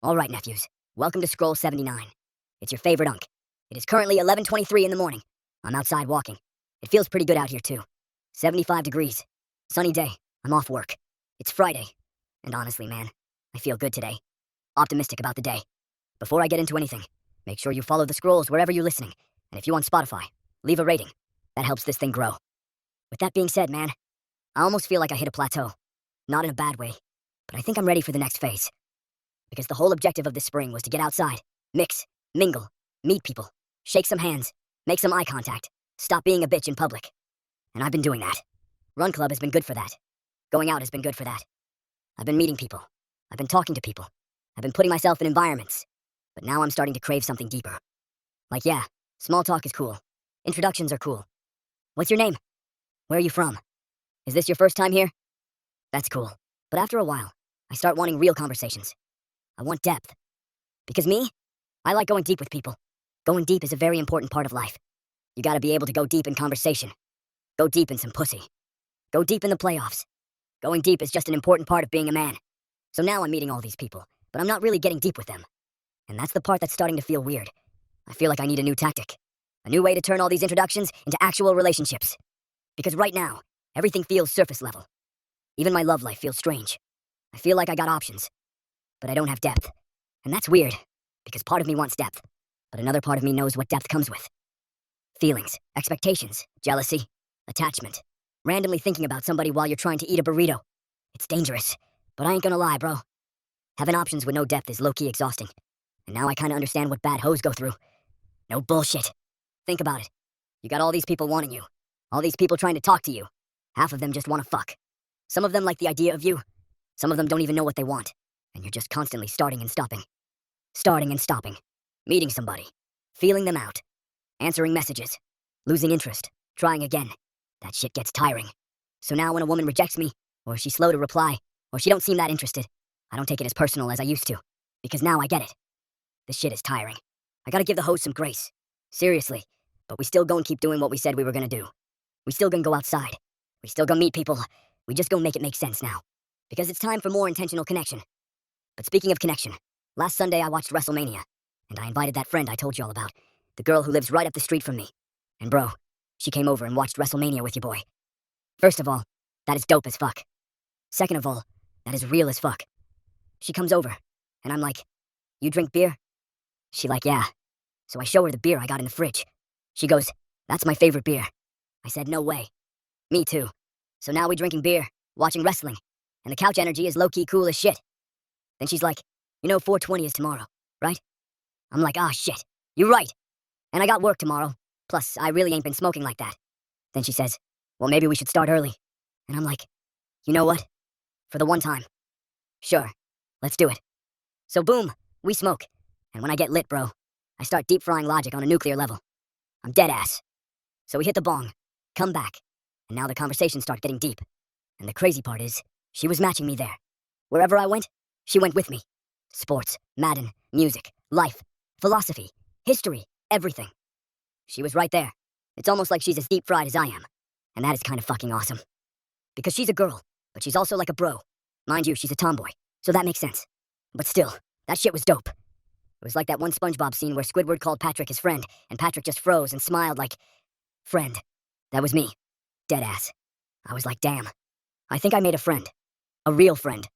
All right, nephews. Welcome to Scroll 79. It's your favorite unk. It is currently 11:23 in the morning. I'm outside walking. It feels pretty good out here, too. 75 degrees. Sunny day. I'm off work. It's Friday. And honestly, man, I feel good today. Optimistic about the day. Before I get into anything, make sure you follow the scrolls wherever you're listening. And if you on Spotify, leave a rating. That helps this thing grow. With that being said, man, I almost feel like I hit a plateau. Not in a bad way, but I think I'm ready for the next phase. Because the whole objective of this spring was to get outside, mix, mingle, meet people, shake some hands, make some eye contact, stop being a bitch in public. And I've been doing that. Run Club has been good for that. Going out has been good for that. I've been meeting people. I've been talking to people. I've been putting myself in environments. But now I'm starting to crave something deeper. Like, yeah, small talk is cool. Introductions are cool. What's your name? Where are you from? Is this your first time here? That's cool. But after a while, I start wanting real conversations. I want depth. Because me, I like going deep with people. Going deep is a very important part of life. You gotta be able to go deep in conversation. Go deep in some pussy. Go deep in the playoffs. Going deep is just an important part of being a man. So now I'm meeting all these people, but I'm not really getting deep with them. And that's the part that's starting to feel weird. I feel like I need a new tactic. A new way to turn all these introductions into actual relationships. Because right now, everything feels surface level. Even my love life feels strange. I feel like I got options, but I don't have depth. And that's weird, because part of me wants depth, but another part of me knows what depth comes with. Feelings, expectations, jealousy, attachment. Randomly thinking about somebody while you're trying to eat a burrito. It's dangerous, but I ain't gonna lie, bro. Having options with no depth is low-key exhausting. And now I kinda understand what bad hoes go through. No bullshit. Think about it. You got all these people wanting you. All these people trying to talk to you. Half of them just wanna fuck. Some of them like the idea of you. Some of them don't even know what they want. And you're just constantly starting and stopping. Starting and stopping. Meeting somebody. Feeling them out. Answering messages. Losing interest. Trying again. That shit gets tiring. So now when a woman rejects me, or she's slow to reply, or she don't seem that interested, I don't take it as personal as I used to. Because now I get it. This shit is tiring. I gotta give the host some grace. Seriously. But we still gonna keep doing what we said we were gonna do. We still gonna go outside. We still gonna meet people. We just gonna make it make sense now. Because it's time for more intentional connection. But speaking of connection, last Sunday I watched WrestleMania. And I invited that friend I told you all about. The girl who lives right up the street from me. And bro, she came over and watched WrestleMania with your boy. First of all, that is dope as fuck. Second of all, that is real as fuck. She comes over, and I'm like, you drink beer? She like, yeah. So I show her the beer I got in the fridge. She goes, that's my favorite beer. I said, no way. Me too. So now we drinking beer, watching wrestling, and the couch energy is low-key cool as shit. Then she's like, 420 is tomorrow, right? I'm like, ah, shit, you're right. And I got work tomorrow. Plus, I really ain't been smoking like that. Then she says, well, maybe we should start early. And I'm like, you know what? For the one time. Sure, let's do it. So boom, we smoke. And when I get lit, bro, I start deep frying logic on a nuclear level. I'm dead ass. So we hit the bong, come back, and now the conversations start getting deep. And the crazy part is, she was matching me there. Wherever I went, she went with me. Sports, Madden, music, life, philosophy, history, everything. She was right there. It's almost like she's as deep fried as I am. And that is kind of fucking awesome. Because she's a girl, but she's also like a bro. Mind you, she's a tomboy, so that makes sense. But still, that shit was dope. It was like that one SpongeBob scene where Squidward called Patrick his friend, and Patrick just froze and smiled like, friend. That was me. Deadass. I was like, damn. I think I made a friend. A real friend.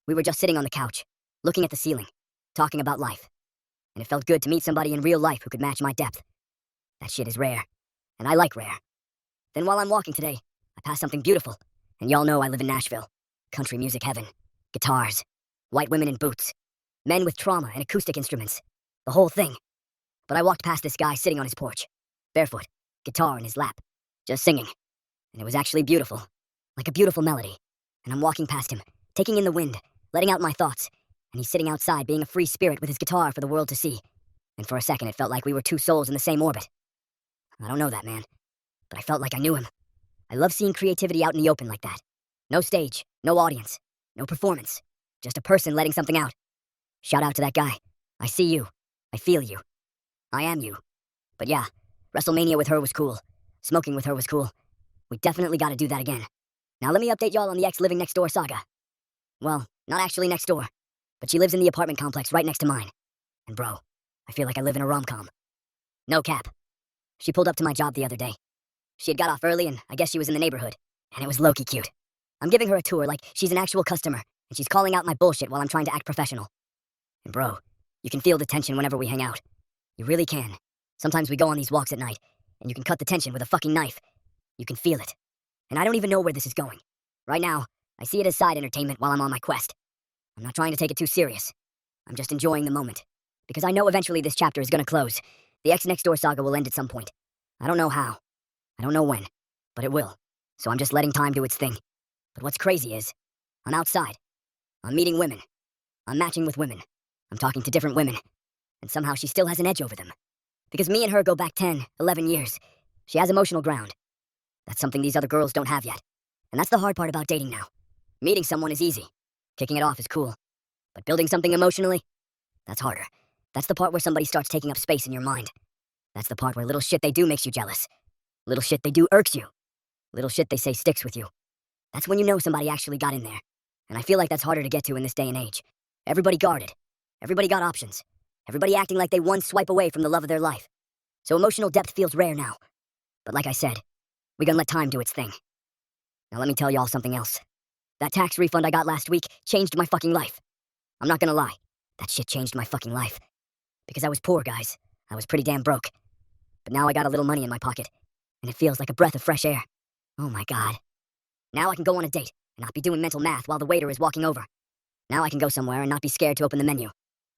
We were just sitting on the couch, looking at the ceiling, talking about life. And it felt good to meet somebody in real life who could match my depth. That shit is rare. And I like rare. Then while I'm walking today, I pass something beautiful. And y'all know I live in Nashville. Country music heaven. Guitars. White women in boots. Men with trauma and acoustic instruments. The whole thing. But I walked past this guy sitting on his porch. Barefoot. Guitar in his lap. Just singing. And it was actually beautiful. Like a beautiful melody. And I'm walking past him, taking in the wind, letting out my thoughts. And he's sitting outside being a free spirit with his guitar for the world to see. And for a second it felt like we were two souls in the same orbit. I don't know that man. But I felt like I knew him. I love seeing creativity out in the open like that. No stage, no audience, no performance. Just a person letting something out. Shout out to that guy. I see you. I feel you. I am you. But yeah, WrestleMania with her was cool. Smoking with her was cool. We definitely gotta do that again. Now let me update y'all on the ex living next door saga. Well, not actually next door. but she lives in the apartment complex right next to mine. And bro, I feel like I live in a rom-com. No cap. She pulled up to my job the other day. She had got off early and I guess she was in the neighborhood, and it was low-key cute. I'm giving her a tour like she's an actual customer, and she's calling out my bullshit while I'm trying to act professional. And bro, you can feel the tension whenever we hang out. You really can. Sometimes we go on these walks at night, and you can cut the tension with a fucking knife. You can feel it. And I don't even know where this is going. Right now, I see it as side entertainment while I'm on my quest. I'm not trying to take it too serious. I'm just enjoying the moment. Because I know eventually this chapter is gonna close. The ex-next-door saga will end at some point. I don't know how. I don't know when. But it will. So I'm just letting time do its thing. But what's crazy is, I'm outside. I'm meeting women. I'm matching with women. I'm talking to different women. And somehow she still has an edge over them. Because me and her go back 10, 11 years. She has emotional ground. That's something these other girls don't have yet. And that's the hard part about dating now. Meeting someone is easy. Kicking it off is cool. But building something emotionally? That's harder. That's the part where somebody starts taking up space in your mind. That's the part where little shit they do makes you jealous. Little shit they do irks you. Little shit they say sticks with you. That's when you know somebody actually got in there. And I feel like that's harder to get to in this day and age. Everybody guarded. Everybody got options. Everybody acting like they one swipe away from the love of their life. So emotional depth feels rare now. But like I said, we gonna let time do its thing. Now let me tell y'all something else. That tax refund I got last week changed my fucking life. I'm not gonna lie. That shit changed my fucking life. Because I was poor, guys. I was pretty damn broke. But now I got a little money in my pocket. And it feels like a breath of fresh air. Oh my god. Now I can go on a date and not be doing mental math while the waiter is walking over. Now I can go somewhere and not be scared to open the menu.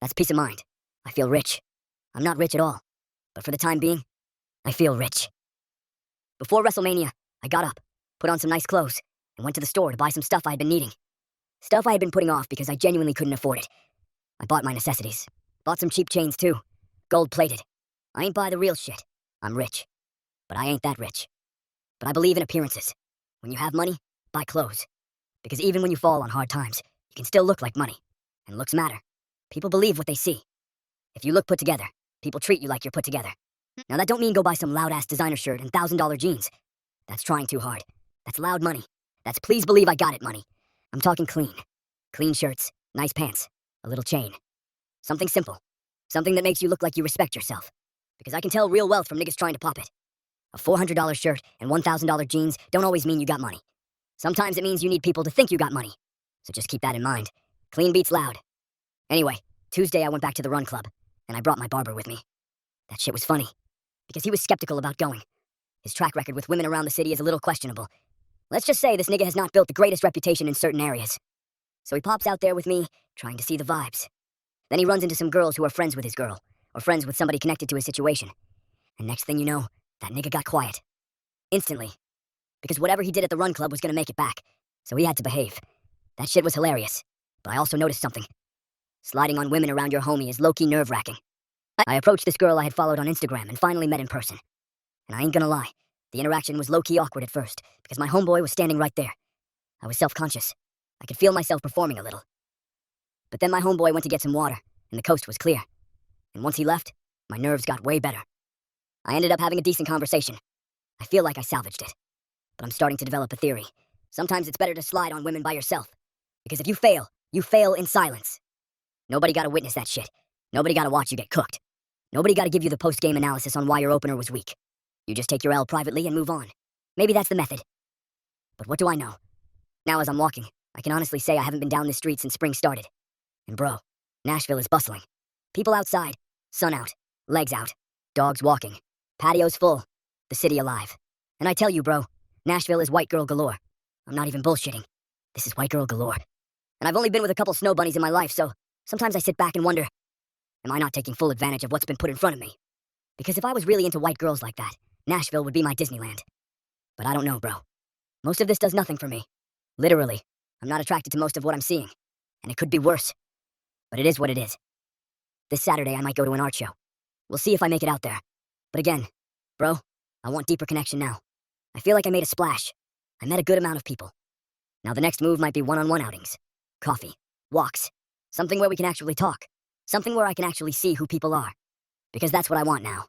That's peace of mind. I feel rich. I'm not rich at all. But for the time being, I feel rich. Before WrestleMania, I got up, put on some nice clothes, and went to the store to buy some stuff I had been needing. Stuff I had been putting off because I genuinely couldn't afford it. I bought my necessities. Bought some cheap chains too. Gold-plated. I ain't buy the real shit. I'm rich. But I ain't that rich. But I believe in appearances. When you have money, buy clothes. Because even when you fall on hard times, you can still look like money. And looks matter. People believe what they see. If you look put together, people treat you like you're put together. Now that don't mean go buy some loud-ass designer shirt and $1,000 jeans. That's trying too hard. That's loud money. That's please believe I got it money. I'm talking clean. Clean shirts, nice pants, a little chain. Something simple. Something that makes you look like you respect yourself. Because I can tell real wealth from niggas trying to pop it. A $400 shirt and $1,000 jeans don't always mean you got money. Sometimes it means you need people to think you got money. So just keep that in mind. Clean beats loud. Anyway, Tuesday I went back to the run club, and I brought my barber with me. That shit was funny, because he was skeptical about going. His track record with women around the city is a little questionable. Let's just say this nigga has not built the greatest reputation in certain areas. So he pops out there with me, trying to see the vibes. Then he runs into some girls who are friends with his girl, or friends with somebody connected to his situation. And next thing you know, that nigga got quiet. Instantly. Because whatever he did at the run club was gonna make it back. So he had to behave. That shit was hilarious. But I also noticed something. Sliding on women around your homie is low-key nerve-wracking. I approached this girl I had followed on Instagram and finally met in person. And I ain't gonna lie, the interaction was low-key awkward at first, because my homeboy was standing right there. I was self-conscious. I could feel myself performing a little. But then my homeboy went to get some water, and the coast was clear. And once he left, my nerves got way better. I ended up having a decent conversation. I feel like I salvaged it. But I'm starting to develop a theory. Sometimes it's better to slide on women by yourself. Because if you fail in silence. Nobody gotta witness that shit. Nobody gotta watch you get cooked. Nobody gotta give you the post-game analysis on why your opener was weak. You just take your L privately and move on. Maybe that's the method. But what do I know? Now as I'm walking, I can honestly say I haven't been down this street since spring started. And bro, Nashville is bustling. People outside, sun out, legs out, dogs walking, patios full, the city alive. And I tell you bro, Nashville is white girl galore. I'm not even bullshitting. This is white girl galore. And I've only been with a couple snow bunnies in my life, so sometimes I sit back and wonder, am I not taking full advantage of what's been put in front of me? Because if I was really into white girls like that, Nashville would be my Disneyland. But I don't know, bro. Most of this does nothing for me. Literally, I'm not attracted to most of what I'm seeing. And it could be worse. But it is what it is. This Saturday I might go to an art show. We'll see if I make it out there. But again, bro, I want deeper connection now. I feel like I made a splash. I met a good amount of people. Now the next move might be one-on-one outings. Coffee. Walks. Something where we can actually talk. Something where I can actually see who people are. Because that's what I want now.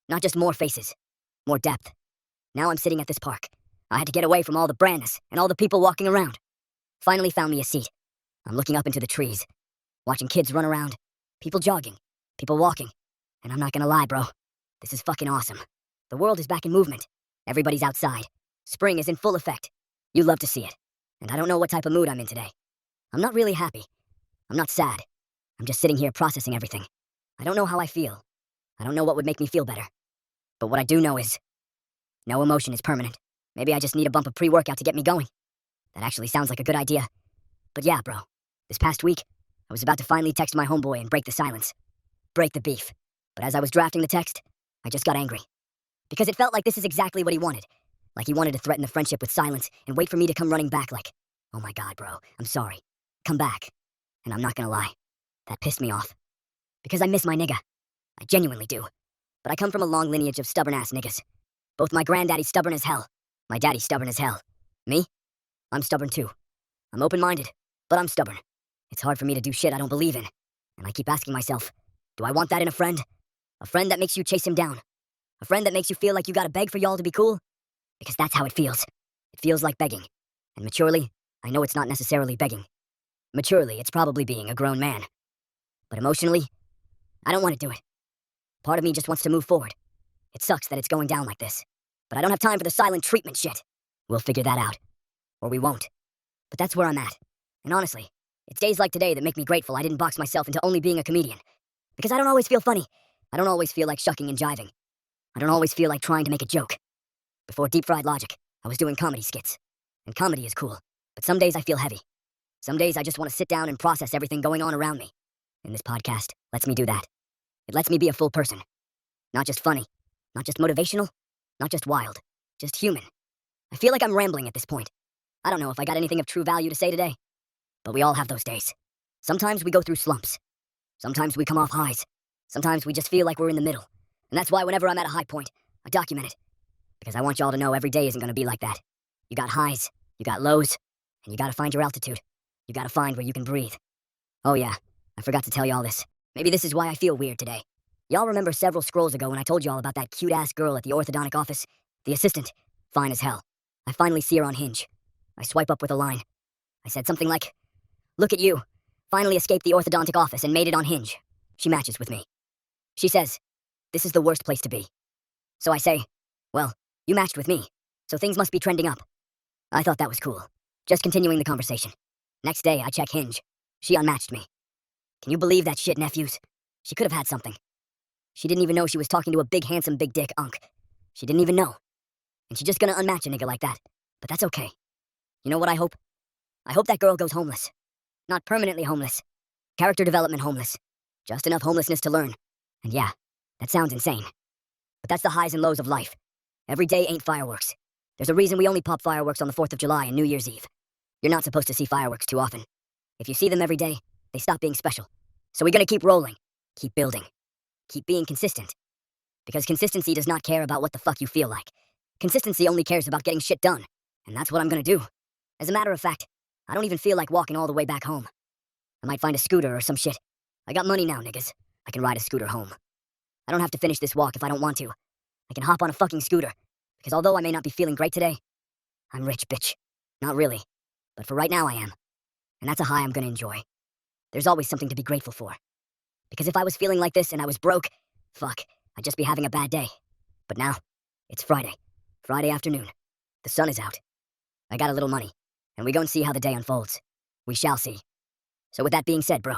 Not just more faces. More depth. Now I'm sitting at this park. I had to get away from all the brandness and all the people walking around. Finally found me a seat. I'm looking up into the trees. watching kids run around, people jogging, people walking. And I'm not gonna lie, bro. This is fucking awesome. The world is back in movement. Everybody's outside. Spring is in full effect. You love to see it. And I don't know what type of mood I'm in today. I'm not really happy. I'm not sad. I'm just sitting here processing everything. I don't know how I feel. I don't know what would make me feel better. But what I do know is, no emotion is permanent. Maybe I just need a bump of pre-workout to get me going. That actually sounds like a good idea. But yeah, bro. This past week, I was about to finally text my homeboy and break the silence. Break the beef. But as I was drafting the text, I just got angry. Because it felt like this is exactly what he wanted. Like he wanted to threaten the friendship with silence and wait for me to come running back like, oh my god, bro, I'm sorry. Come back. And I'm not gonna lie. That pissed me off. Because I miss my nigga. I genuinely do. But I come from a long lineage of stubborn-ass niggas. Both my granddaddy's stubborn as hell. My daddy's stubborn as hell. Me? I'm stubborn too. I'm open-minded, but I'm stubborn. It's hard for me to do shit I don't believe in. And I keep asking myself, do I want that in a friend? A friend that makes you chase him down? A friend that makes you feel like you gotta beg for y'all to be cool? Because that's how it feels. It feels like begging. And maturely, I know it's not necessarily begging. Maturely, it's probably being a grown man. But emotionally, I don't want to do it. Part of me just wants to move forward. It sucks that it's going down like this. But I don't have time for the silent treatment shit. We'll figure that out. Or we won't. But that's where I'm at. And honestly, it's days like today that make me grateful I didn't box myself into only being a comedian. Because I don't always feel funny. I don't always feel like shucking and jiving. I don't always feel like trying to make a joke. Before Deep Fried Logic, I was doing comedy skits. And comedy is cool. But some days I feel heavy. Some days I just want to sit down and process everything going on around me. And this podcast lets me do that. It lets me be a full person. Not just funny. Not just motivational. Not just wild. Just human. I feel like I'm rambling at this point. I don't know if I got anything of true value to say today. But we all have those days. Sometimes we go through slumps. Sometimes we come off highs. Sometimes we just feel like we're in the middle. And that's why whenever I'm at a high point, I document it. Because I want y'all to know every day isn't gonna be like that. You got highs, you got lows, and you gotta find your altitude. You gotta find where you can breathe. Oh yeah, I forgot to tell y'all this. Maybe this is why I feel weird today. Y'all remember several scrolls ago when I told y'all about that cute-ass girl at the orthodontic office? The assistant. Fine as hell. I finally see her on Hinge. I swipe up with a line. I said something like, "Look at you. Finally escaped the orthodontic office and made it on Hinge." She matches with me. She says, "This is the worst place to be." So I say, "Well, you matched with me, so things must be trending up." I thought that was cool. Just continuing the conversation. Next day, I check Hinge. She unmatched me. Can you believe that shit, nephews? She could have had something. She didn't even know she was talking to a big, handsome, big dick unk. She didn't even know. And she's just gonna unmatch a nigga like that. But that's okay. You know what I hope? I hope that girl goes homeless. Not permanently homeless. Character development homeless. Just enough homelessness to learn. And yeah, that sounds insane. But that's the highs and lows of life. Every day ain't fireworks. There's a reason we only pop fireworks on the 4th of July and New Year's Eve. You're not supposed to see fireworks too often. If you see them every day, they stop being special. So we're gonna keep rolling. Keep building. Keep being consistent. Because consistency does not care about what the fuck you feel like. Consistency only cares about getting shit done. And that's what I'm gonna do. As a matter of fact, I don't even feel like walking all the way back home. I might find a scooter or some shit. I got money now, niggas. I can ride a scooter home. I don't have to finish this walk if I don't want to. I can hop on a fucking scooter. Because although I may not be feeling great today, I'm rich, bitch. Not really. But for right now, I am. And that's a high I'm gonna enjoy. There's always something to be grateful for. Because if I was feeling like this and I was broke, fuck, I'd just be having a bad day. But now, it's Friday. Friday afternoon. The sun is out. I got a little money. And we gon' see how the day unfolds. We shall see. So with that being said, bro,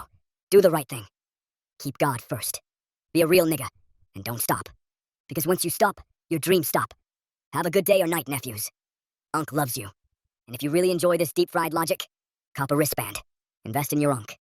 do the right thing. Keep God first. Be a real nigga. And don't stop. Because once you stop, your dreams stop. Have a good day or night, nephews. Unc loves you. And if you really enjoy this deep-fried logic, cop a wristband. Invest in your unc.